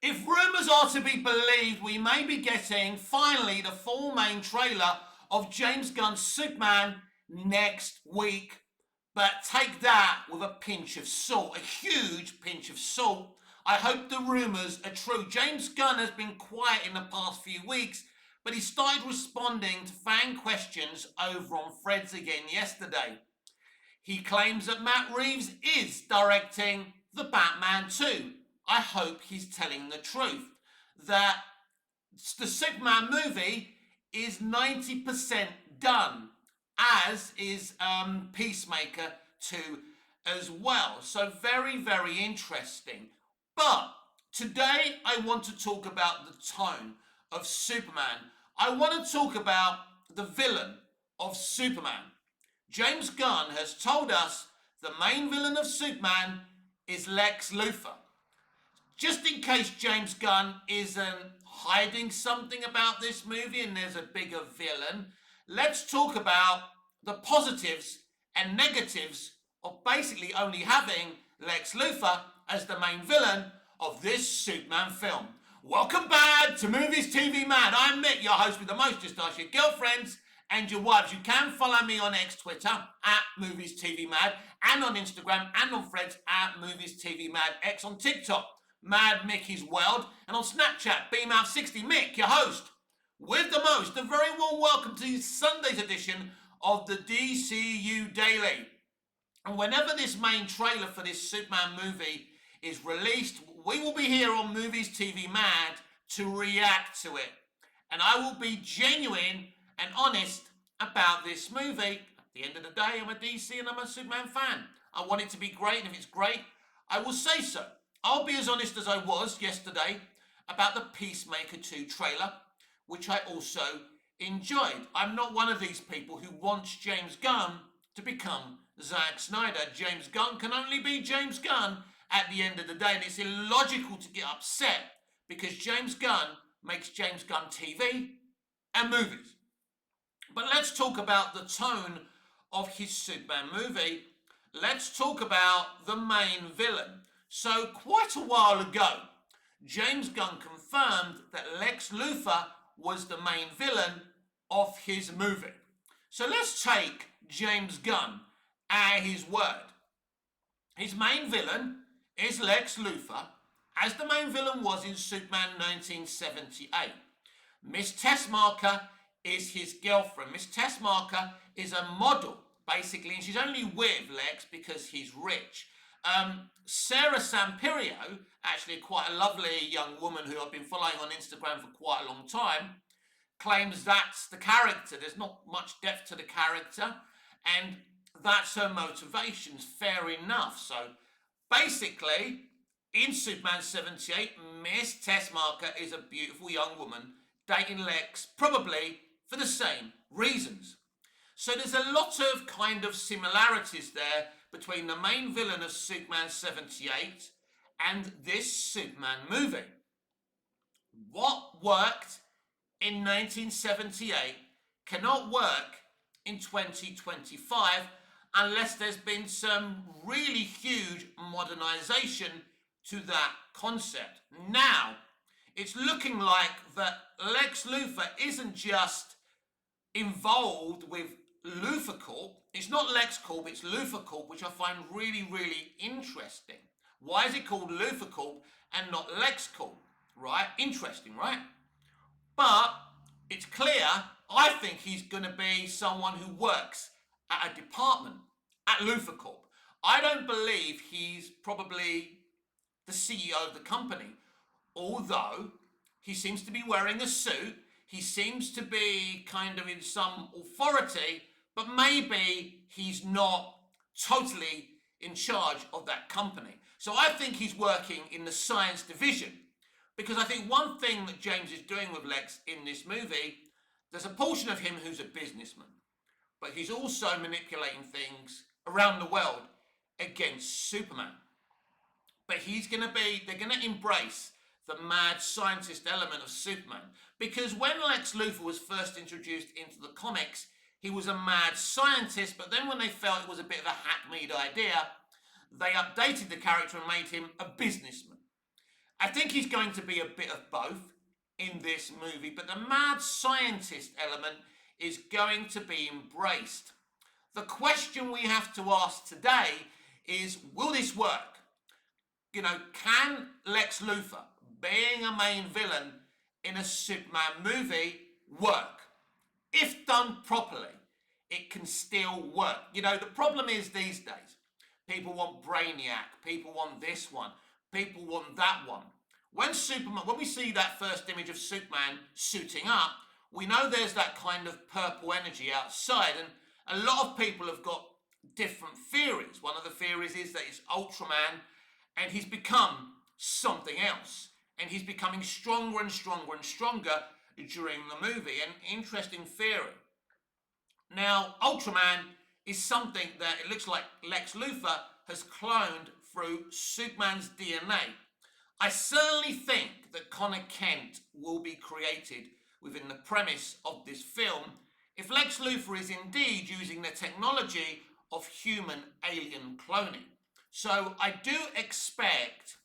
If rumours are to be believed, we may be getting finally the full main trailer of James Gunn's Superman next week. But take that with a pinch of salt, a huge pinch of salt. I hope the rumours are true. James Gunn has been quiet in the past few weeks, but he started responding to fan questions over on Threads again yesterday. He claims that Matt Reeves is directing the Batman 2. I hope he's telling the truth. That the Superman movie is 90% done, as is Peacemaker 2 as well. So very, very interesting. But today I want to talk about the tone of Superman. I want to talk about the villain of Superman. James Gunn has told us the main villain of Superman is Lex Luthor. Just in case James Gunn isn't hiding something about this movie and there's a bigger villain, let's talk about the positives and negatives of basically only having Lex Luthor as the main villain of this Superman film. Welcome back to Movies TV Mad. I'm Mick, your host with the most. Just ask your girlfriends and your wives. You can follow me on X Twitter at Movies TV Mad, and on Instagram and on Threads at Movies TV Mad, X on TikTok, Mad Mickey's World, and on Snapchat, BMouth60 Mick, your host with the most. A very warm welcome to Sunday's edition of the DCU Daily. And whenever this main trailer for this Superman movie is released, we will be here on Movies TV Mad to react to it. And I will be genuine and honest about this movie. At the end of the day, I'm a DC and I'm a Superman fan. I want it to be great, and if it's great, I will say so. I'll be as honest as I was yesterday about the Peacemaker 2 trailer, which I also enjoyed. I'm not one of these people who wants James Gunn to become Zack Snyder. James Gunn can only be James Gunn at the end of the day, and it's illogical to get upset because James Gunn makes James Gunn TV and movies. But let's talk about the tone of his Superman movie. Let's talk about the main villain. So quite a while ago, James Gunn confirmed that Lex Luthor was the main villain of his movie. So let's take James Gunn at his word. His main villain is Lex Luthor, as the main villain was in Superman 1978. Miss Tessmacher is his girlfriend. Miss Tessmacher is a model, basically, and she's only with Lex because he's rich. Sarah Sampirio, actually quite a lovely young woman who I've been following on Instagram for quite a long time, claims that's the character. There's not much depth to the character, and that's her motivations. Fair enough. So basically, in Superman 78, Miss Tessmacher is a beautiful young woman dating Lex, probably for the same reasons. So there's a lot of kind of similarities there between the main villain of Superman 78 and this Superman movie. What worked in 1978 cannot work in 2025 unless there's been some really huge modernization to that concept. Now, it's looking like that Lex Luthor isn't just involved with Luthor Corp. It's not Lex Corp, it's Luthor Corp, which I find really, really interesting. Why is it called Luthor Corp and not Lex Corp? Right? Interesting, right? But it's clear, I think he's going to be someone who works at a department at Luthor Corp. I don't believe he's probably the CEO of the company, although he seems to be wearing a suit. He seems to be kind of in some authority, but maybe he's not totally in charge of that company. So I think he's working in the science division, because I think one thing that James is doing with Lex in this movie, there's a portion of him who's a businessman, but he's also manipulating things around the world against Superman. But they're going to embrace the mad scientist element of Superman, because when Lex Luthor was first introduced into the comics, he was a mad scientist, but then when they felt it was a bit of a hackneyed idea, they updated the character and made him a businessman. I think he's going to be a bit of both in this movie, but the mad scientist element is going to be embraced. The question we have to ask today is, will this work? Can Lex Luthor, being a main villain in a Superman movie, work? If done properly, it can still work. The problem is these days, people want Brainiac, people want this one, people want that one. When we see that first image of Superman suiting up, we know there's that kind of purple energy outside, and a lot of people have got different theories. One of the theories is that it's Ultraman and he's become something else, and he's becoming stronger and stronger and stronger during the movie. An interesting theory. Now, Ultraman is something that it looks like Lex Luthor has cloned through Superman's DNA. I certainly think that Connor Kent will be created within the premise of this film if Lex Luthor is indeed using the technology of human alien cloning. So I do expect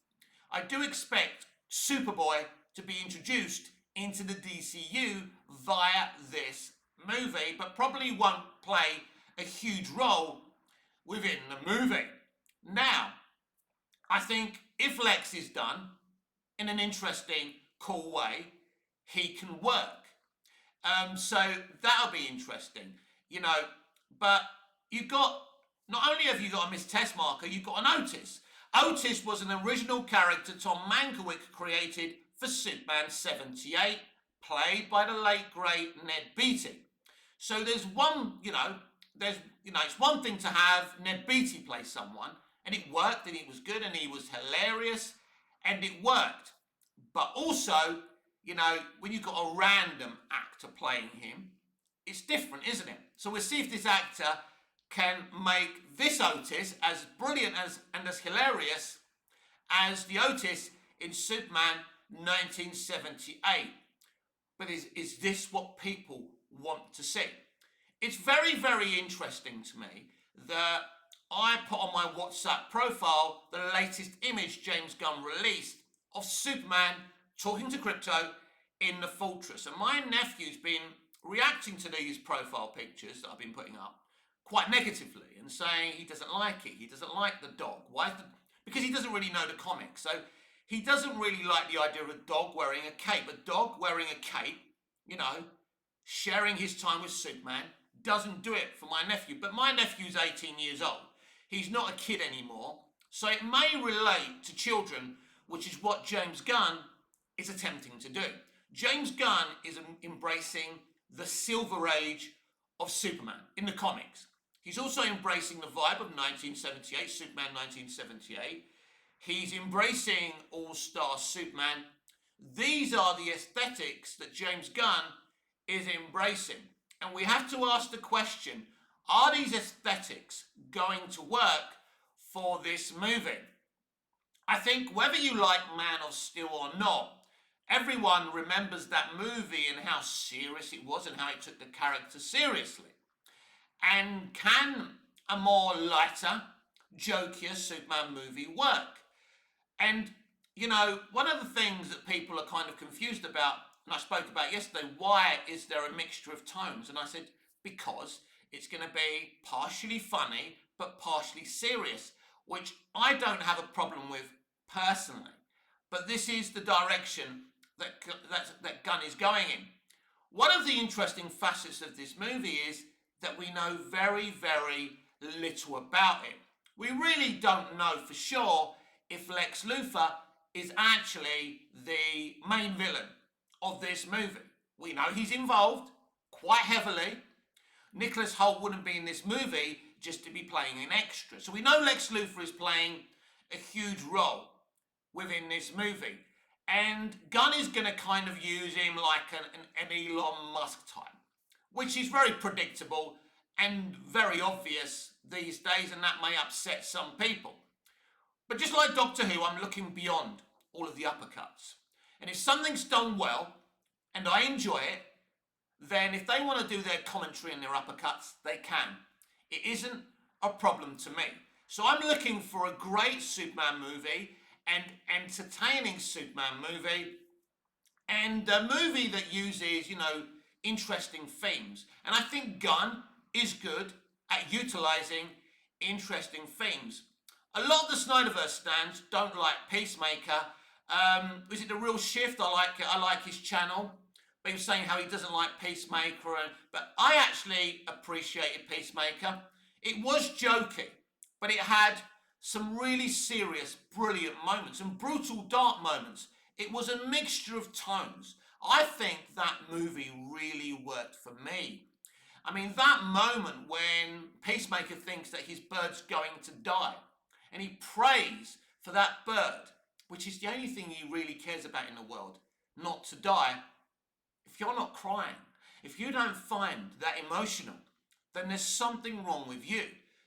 Superboy to be introduced into the DCU via this movie, but probably won't play a huge role within the movie. Now, I think if Lex is done in an interesting, cool way, he can work. So that'll be interesting, But not only have you got a Miss Tessmacher, you've got an Otis. Otis was an original character Tom Mankiewicz created for Superman 78, played by the late great Ned Beatty. So it's one thing to have Ned Beatty play someone, and it worked, and he was good, and he was hilarious, and it worked. But also, when you've got a random actor playing him, it's different, isn't it? So we'll see if this actor can make this Otis as brilliant and as hilarious as the Otis in Superman 1978. But is this what people want to see? It's very, very interesting to me that I put on my WhatsApp profile the latest image James Gunn released of Superman talking to Crypto in the Fortress. And my nephew's been reacting to these profile pictures that I've been putting up quite negatively and saying he doesn't like it. He doesn't like the dog. Because he doesn't really know the comics. So he doesn't really like the idea of a dog wearing a cape. A dog wearing a cape, sharing his time with Superman, doesn't do it for my nephew. But my nephew's 18 years old. He's not a kid anymore. So it may relate to children, which is what James Gunn is attempting to do. James Gunn is embracing the Silver Age of Superman in the comics. He's also embracing the vibe of 1978, Superman 1978. He's embracing All-Star Superman. These are the aesthetics that James Gunn is embracing. And we have to ask the question, are these aesthetics going to work for this movie? I think whether you like Man of Steel or not, everyone remembers that movie and how serious it was and how it took the character seriously. And can a more lighter, jokier Superman movie work? And, one of the things that people are kind of confused about, and I spoke about yesterday, why is there a mixture of tones? And I said, because it's going to be partially funny, but partially serious, which I don't have a problem with personally. But this is the direction that Gunn is going in. One of the interesting facets of this movie is that we know very, very little about it. We really don't know for sure if Lex Luthor is actually the main villain of this movie. We know he's involved quite heavily. Nicholas Hoult wouldn't be in this movie just to be playing an extra. So we know Lex Luthor is playing a huge role within this movie. And Gunn is going to kind of use him like an Elon Musk type, which is very predictable and very obvious these days, and that may upset some people. But just like Doctor Who, I'm looking beyond all of the uppercuts. And if something's done well, and I enjoy it, then if they want to do their commentary and their uppercuts, they can. It isn't a problem to me. So I'm looking for a great Superman movie, and entertaining Superman movie, and a movie that uses, interesting themes. And I think Gunn is good at utilizing interesting themes. A lot of the Snyderverse stands don't like Peacemaker. Is it The Real Shift? I like his channel. But he was saying how he doesn't like Peacemaker. But I actually appreciated Peacemaker. It was jokey, but it had some really serious, brilliant moments and brutal, dark moments. It was a mixture of tones. I think that movie really worked for me. I mean, that moment when Peacemaker thinks that his bird's going to die and he prays for that bird, which is the only thing he really cares about in the world, not to die. If you're not crying, if you don't find that emotional, then there's something wrong with you.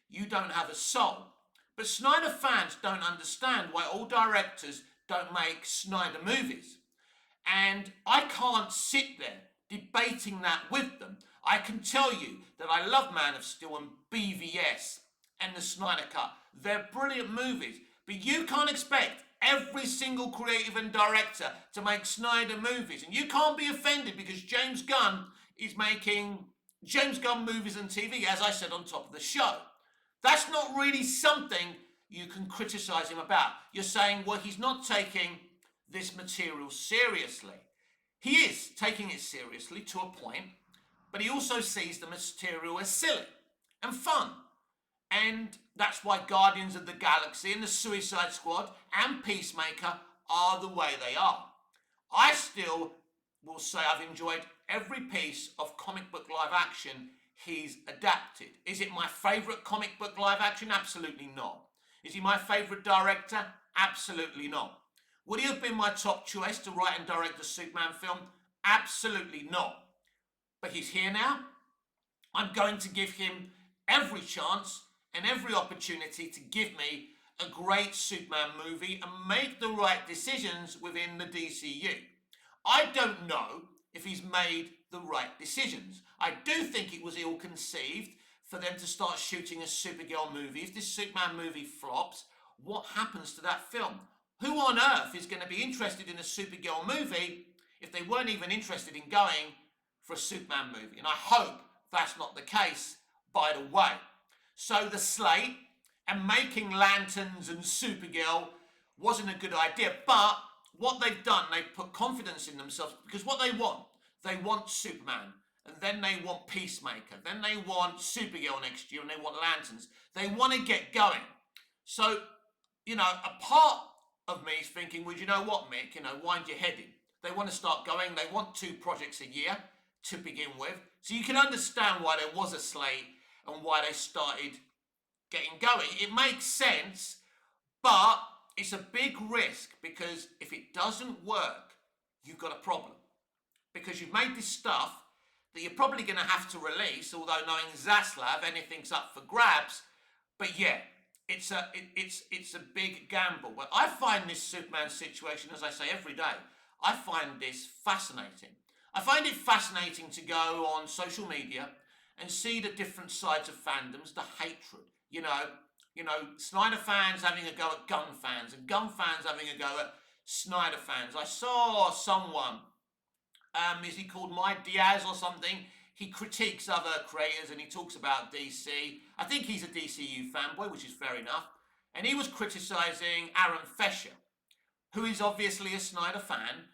You don't have a soul. But Snyder fans don't understand why all directors don't make Snyder movies. And I can't sit there debating that with them. I can tell you that I love Man of Steel and BVS and the Snyder Cut. They're brilliant movies. But you can't expect every single creative and director to make Snyder movies. And you can't be offended because James Gunn is making James Gunn movies and TV, as I said on top of the show. That's not really something you can criticize him about. You're saying, well, he's not taking this material seriously. He is taking it seriously to a point, but he also sees the material as silly and fun. And that's why Guardians of the Galaxy and the Suicide Squad and Peacemaker are the way they are. I still will say I've enjoyed every piece of comic book live action he's adapted. Is it my favourite comic book live action? Absolutely not. Is he my favourite director? Absolutely not. Would he have been my top choice to write and direct a Superman film? Absolutely not. But he's here now. I'm going to give him every chance and every opportunity to give me a great Superman movie and make the right decisions within the DCU. I don't know if he's made the right decisions. I do think it was ill-conceived for them to start shooting a Supergirl movie. If this Superman movie flops, what happens to that film? Who on earth is going to be interested in a Supergirl movie if they weren't even interested in going for a Superman movie? And I hope that's not the case, by the way. So the slate and making Lanterns and Supergirl wasn't a good idea. But what they've done, they've put confidence in themselves because what they want Superman. And then they want Peacemaker. Then they want Supergirl next year and they want Lanterns. They want to get going. So, a part of me is thinking, well, you know what, Mick? Wind your head in. They want to start going. They want 2 projects a year to begin with. So you can understand why there was a slate and why they started getting going. It makes sense, but it's a big risk because if it doesn't work, you've got a problem. Because you've made this stuff that you're probably going to have to release, although knowing Zaslav, anything's up for grabs. But yeah, it's a big gamble. But I find this Superman situation, as I say every day, I find this fascinating. I find it fascinating to go on social media and see the different sides of fandoms, the hatred. Snyder fans having a go at Gunn fans, and Gunn fans having a go at Snyder fans. I saw someone, is he called Mike Diaz or something? He critiques other creators and he talks about DC. I think he's a DCU fanboy, which is fair enough. And he was criticising Aaron Fesher, who is obviously a Snyder fan.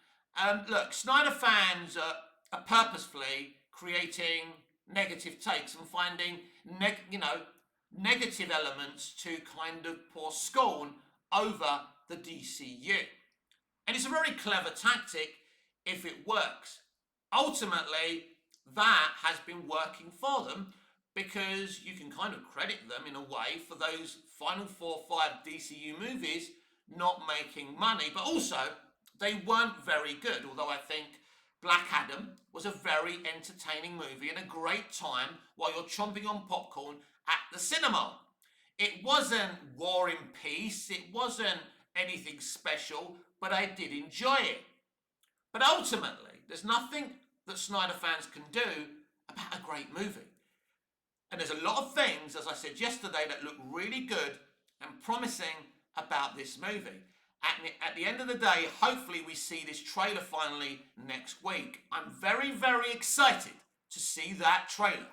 Look, Snyder fans are purposefully creating negative takes and finding negative elements to kind of pour scorn over the DCU. And it's a very clever tactic if it works. Ultimately, that has been working for them because you can kind of credit them in a way for those final 4 or 5 DCU movies not making money, but also they weren't very good, although I think Black Adam was a very entertaining movie and a great time while you're chomping on popcorn at the cinema. It wasn't War and Peace, it wasn't anything special, but I did enjoy it. But ultimately, there's nothing that Snyder fans can do about a great movie. And there's a lot of things, as I said yesterday, that look really good and promising about this movie. at the end of the day, hopefully we see this trailer finally next week. I'm very, very excited to see that trailer.